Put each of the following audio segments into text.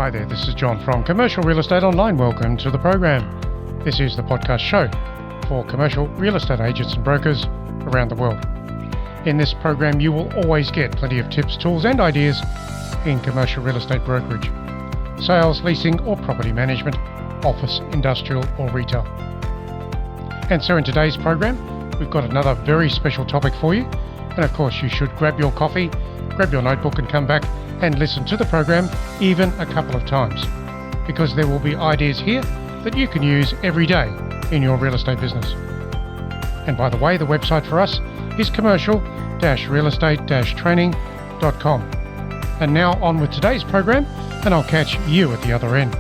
Hi there, this is John from Commercial Real Estate Online. Welcome to the program. This is the podcast show for commercial real estate agents and brokers around the world. In this program, you will always get plenty of tips, tools and ideas in commercial real estate brokerage, sales, leasing or property management, office, industrial or retail. And so in today's program, we've got another very special topic for you. And of course, you should grab your coffee, grab your notebook and come back and listen to the program even a couple of times, because there will be ideas here that you can use every day in your real estate business. And by the way, the website for us is commercial-realestate-training.com. And now on with today's program, and I'll catch you at the other end.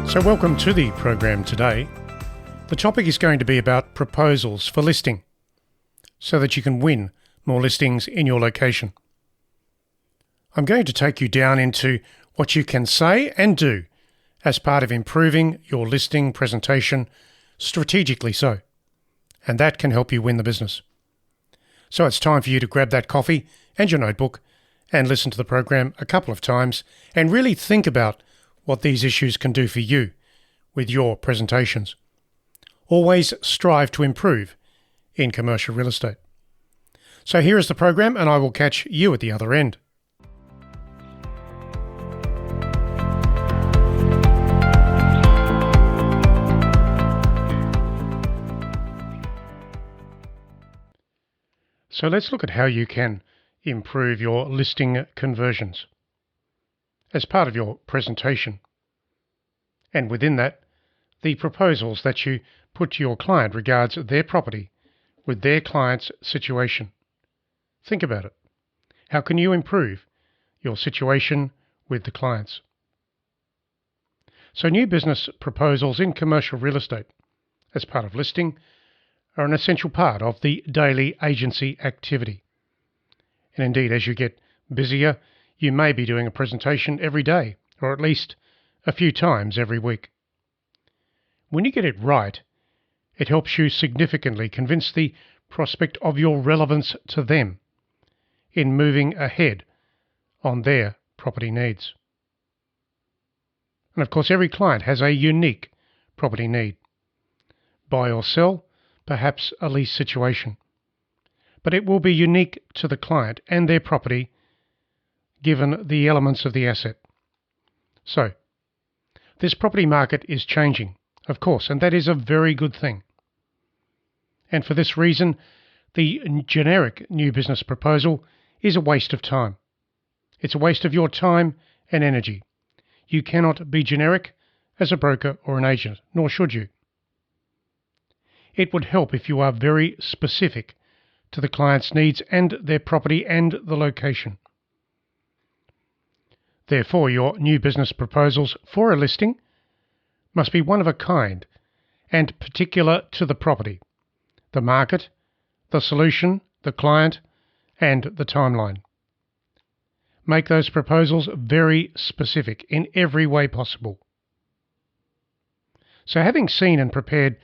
So welcome to the program today. The topic is going to be about proposals for listing, so that you can win more listings in your location. I'm going to take you down into what you can say and do as part of improving your listing presentation strategically so, and that can help you win the business. So it's time for you to grab that coffee and your notebook and listen to the program a couple of times and really think about what these issues can do for you with your presentations. Always strive to improve in commercial real estate. So here is the program, and I will catch you at the other end. So let's look at how you can improve your listing conversions as part of your presentation. And within that, the proposals that you put to your client regards their property with their client's situation. Think about it. How can you improve your situation with the clients? So new business proposals in commercial real estate as part of listing are an essential part of the daily agency activity. And indeed, as you get busier, you may be doing a presentation every day, or at least a few times every week. When you get it right, it helps you significantly convince the prospect of your relevance to them in moving ahead on their property needs. And of course, every client has a unique property need. Buy or sell, perhaps a lease situation. But it will be unique to the client and their property given the elements of the asset. So, this property market is changing, of course, and that is a very good thing. And for this reason, the generic new business proposal is a waste of time. It's a waste of your time and energy. You cannot be generic as a broker or an agent, nor should you. It would help if you are very specific to the client's needs and their property and the location. Therefore, your new business proposals for a listing must be one of a kind and particular to the property, the market, the solution, the client, and the timeline. Make those proposals very specific in every way possible. So having seen and prepared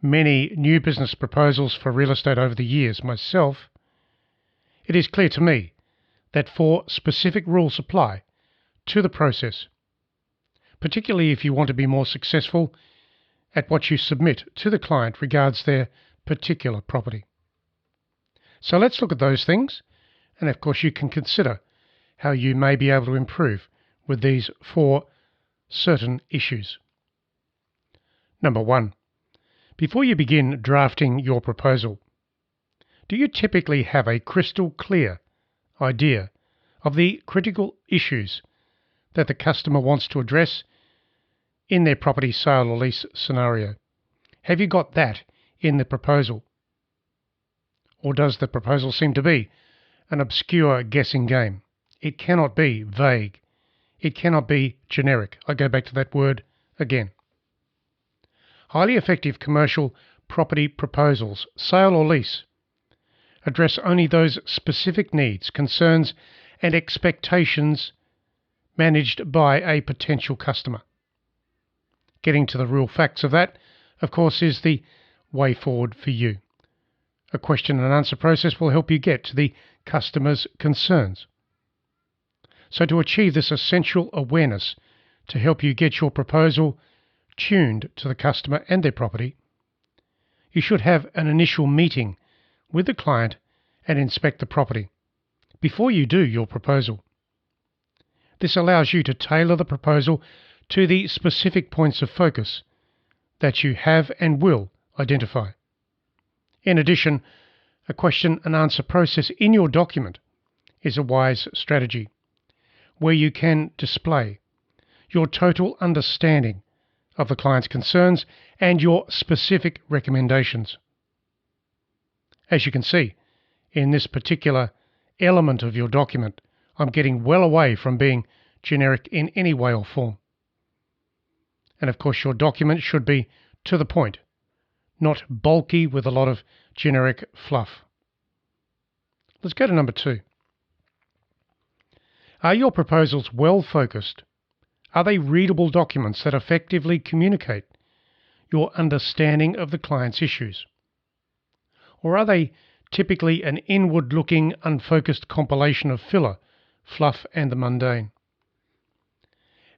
many new business proposals for real estate over the years myself, it is clear to me that 4 specific rules apply to the process, particularly if you want to be more successful at what you submit to the client regards their particular property. So let's look at those things, and of course you can consider how you may be able to improve with these 4 certain issues. Number 1, before you begin drafting your proposal, do you typically have a crystal clear idea of the critical issues that the customer wants to address in their property sale or lease scenario? Have you got that in the proposal? Or does the proposal seem to be an obscure guessing game? It cannot be vague. It cannot be generic. I go back to that word again. Highly effective commercial property proposals, sale or lease, address only those specific needs, concerns, and expectations managed by a potential customer. Getting to the real facts of that, of course, is the way forward for you. A question and answer process will help you get to the customer's concerns. So to achieve this essential awareness to help you get your proposal tuned to the customer and their property, you should have an initial meeting with the client and inspect the property before you do your proposal. This allows you to tailor the proposal to the specific points of focus that you have and will identify. In addition, a question and answer process in your document is a wise strategy where you can display your total understanding of the client's concerns and your specific recommendations. As you can see, in this particular element of your document, I'm getting well away from being generic in any way or form. And of course, your document should be to the point, not bulky with a lot of generic fluff. Let's go to number 2. Are your proposals well focused? Are they readable documents that effectively communicate your understanding of the client's issues? Or are they typically an inward-looking, unfocused compilation of filler, fluff, and the mundane?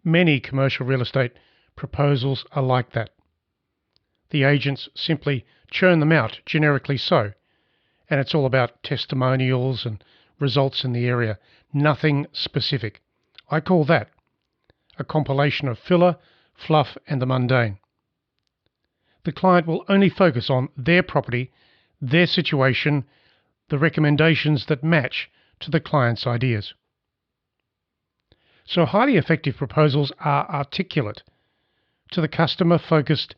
Many commercial real estate proposals are like that. The agents simply churn them out, generically so, and it's all about testimonials and results in the area, nothing specific. I call that a compilation of filler, fluff, and the mundane. The client will only focus on their property, their situation, the recommendations that match to the client's ideas. So highly effective proposals are articulate to the customer-focused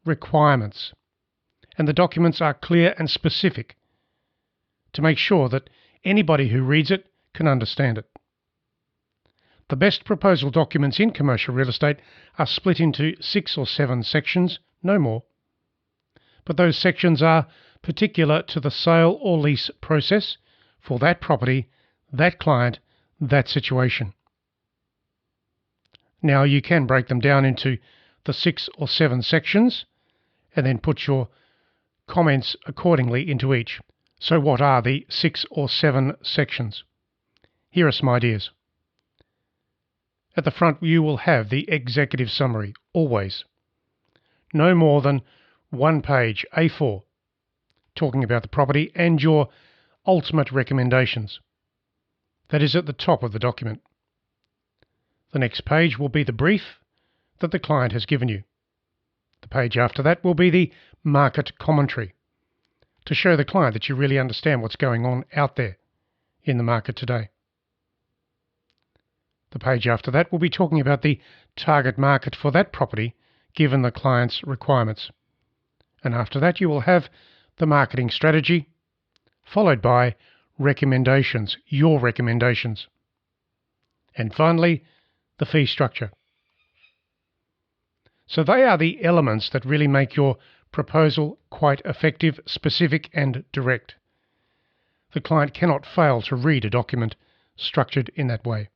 requirements, and the documents are clear and specific to make sure that anybody who reads it can understand it. The best proposal documents in commercial real estate are split into 6 or 7 sections, no more. But those sections are particular to the sale or lease process for that property, that client, that situation. Now you can break them down into the 6 or 7 sections and then put your comments accordingly into each. So what are the 6 or 7 sections? Here are some ideas. At the front you will have the executive summary, always. No more than 1 page, A4, talking about the property and your ultimate recommendations. That is at the top of the document. The next page will be the brief that the client has given you. The page after that will be the market commentary, to show the client that you really understand what's going on out there in the market today. The page after that will be talking about the target market for that property given the client's requirements. And after that you will have the marketing strategy, followed by recommendations, your recommendations. And finally, the fee structure. So they are the elements that really make your proposal quite effective, specific, and direct. The client cannot fail to read a document structured in that way.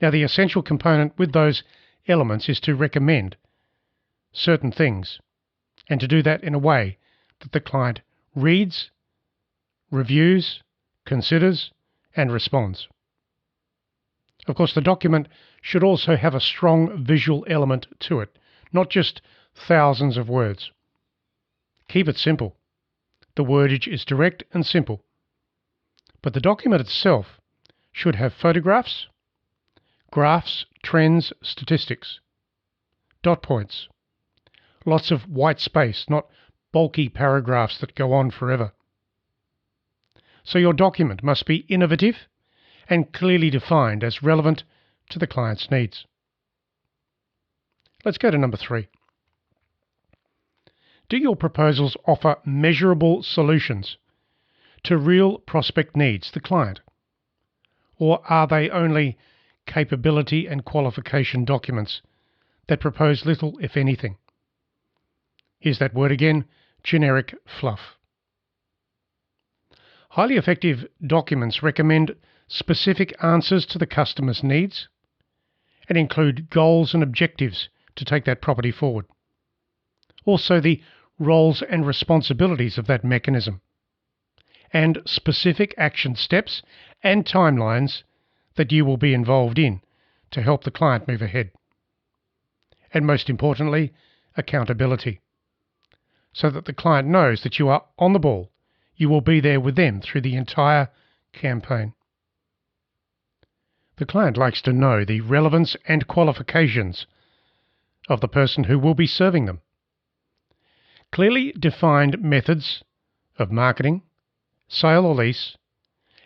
Now, the essential component with those elements is to recommend certain things, and to do that in a way that the client reads, reviews, considers, and responds. Of course, the document should also have a strong visual element to it, not just thousands of words. Keep it simple. The wordage is direct and simple. But the document itself should have photographs, graphs, trends, statistics, dot points, lots of white space, not bulky paragraphs that go on forever. So your document must be innovative and clearly defined as relevant to the client's needs. Let's go to number 3. Do your proposals offer measurable solutions to real prospect needs, the client? Or are they only capability and qualification documents that propose little, if anything? Here's that word again, generic fluff. Highly effective documents recommend specific answers to the customer's needs and include goals and objectives to take that property forward. Also, the roles and responsibilities of that mechanism, and specific action steps and timelines that you will be involved in to help the client move ahead. And most importantly, accountability, so that the client knows that you are on the ball. You will be there with them through the entire campaign. The client likes to know the relevance and qualifications of the person who will be serving them. Clearly defined methods of marketing, sale or lease,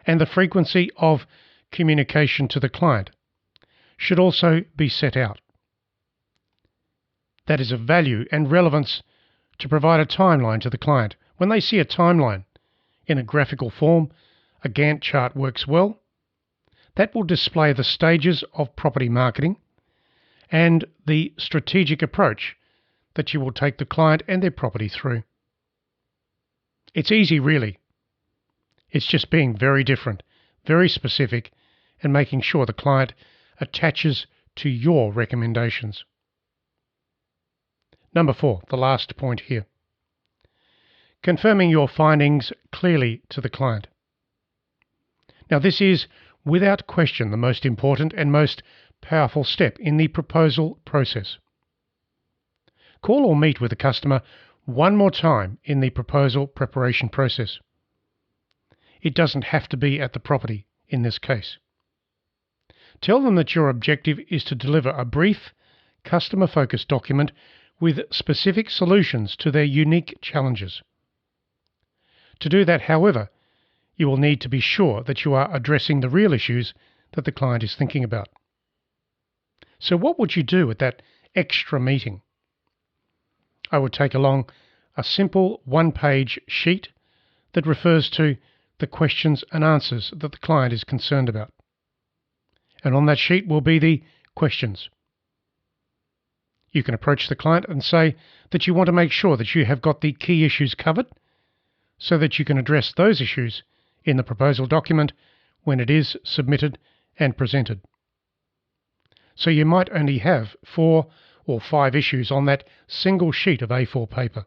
and the frequency of communication to the client should also be set out. That is of value and relevance to provide a timeline to the client. When they see a timeline in a graphical form, a Gantt chart works well. That will display the stages of property marketing and the strategic approach that you will take the client and their property through. It's easy, really. It's just being very different, very specific, and making sure the client attaches to your recommendations. Number 4, the last point here. Confirming your findings clearly to the client. Now, this is without question the most important and most powerful step in the proposal process. Call or meet with the customer one more time in the proposal preparation process. It doesn't have to be at the property in this case. Tell them that your objective is to deliver a brief, customer-focused document with specific solutions to their unique challenges. To do that, however, you will need to be sure that you are addressing the real issues that the client is thinking about. So what would you do at that extra meeting? I would take along a simple one-page sheet that refers to the questions and answers that the client is concerned about. And on that sheet will be the questions. You can approach the client and say that you want to make sure that you have got the key issues covered so that you can address those issues in the proposal document when it is submitted and presented. So you might only have 4 or 5 issues on that single sheet of A4 paper.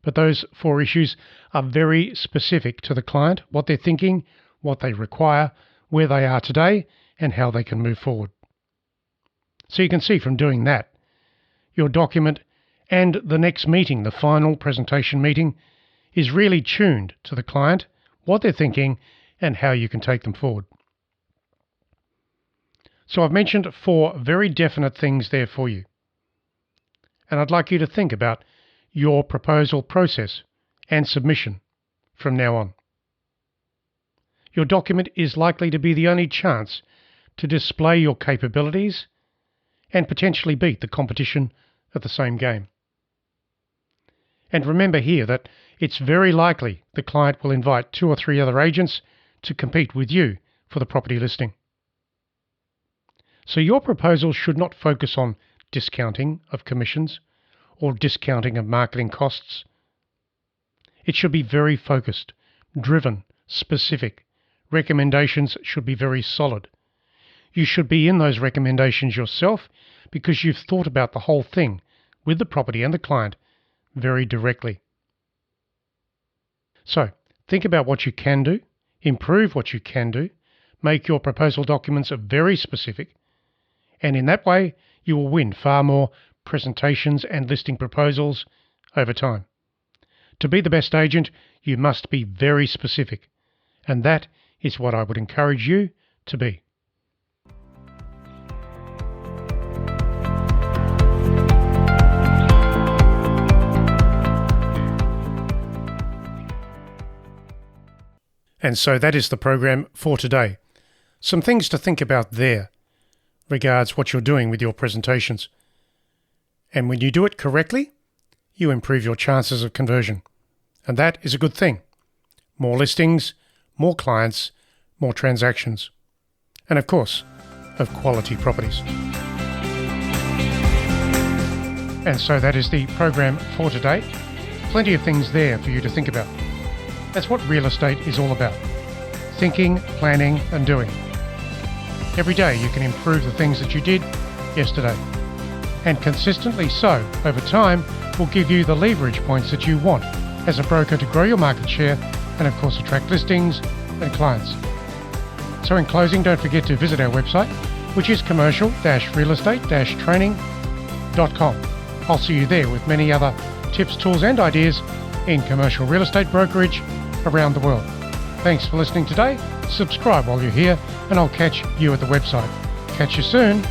But those 4 issues are very specific to the client, what they're thinking, what they require, where they are today, and how they can move forward. So you can see from doing that, your document and the next meeting, the final presentation meeting, is really tuned to the client, what they're thinking, and how you can take them forward. So I've mentioned 4 very definite things there for you. And I'd like you to think about your proposal process and submission from now on. Your document is likely to be the only chance to display your capabilities and potentially beat the competition at the same game. And remember here that it's very likely the client will invite 2 or 3 other agents to compete with you for the property listing. So your proposal should not focus on discounting of commissions or discounting of marketing costs. It should be very focused, driven, specific. Recommendations should be very solid. You should be in those recommendations yourself because you've thought about the whole thing with the property and the client very directly. So, think about what you can do, improve what you can do, make your proposal documents very specific, and in that way you will win far more presentations and listing proposals over time. To be the best agent, you must be very specific, and that is what I would encourage you to be. And so that is the program for today. Some things to think about there regards what you're doing with your presentations. And when you do it correctly, you improve your chances of conversion. And that is a good thing. More listings, more clients, more transactions. And of course, of quality properties. And so that is the program for today. Plenty of things there for you to think about. That's what real estate is all about. Thinking, planning, and doing. Every day you can improve the things that you did yesterday. And consistently so, over time, will give you the leverage points that you want as a broker to grow your market share and of course attract listings and clients. So in closing, don't forget to visit our website, which is commercial-realestate-training.com. I'll see you there with many other tips, tools and ideas in commercial real estate brokerage around the world. Thanks for listening today. Subscribe while you're here and I'll catch you at the website. Catch you soon.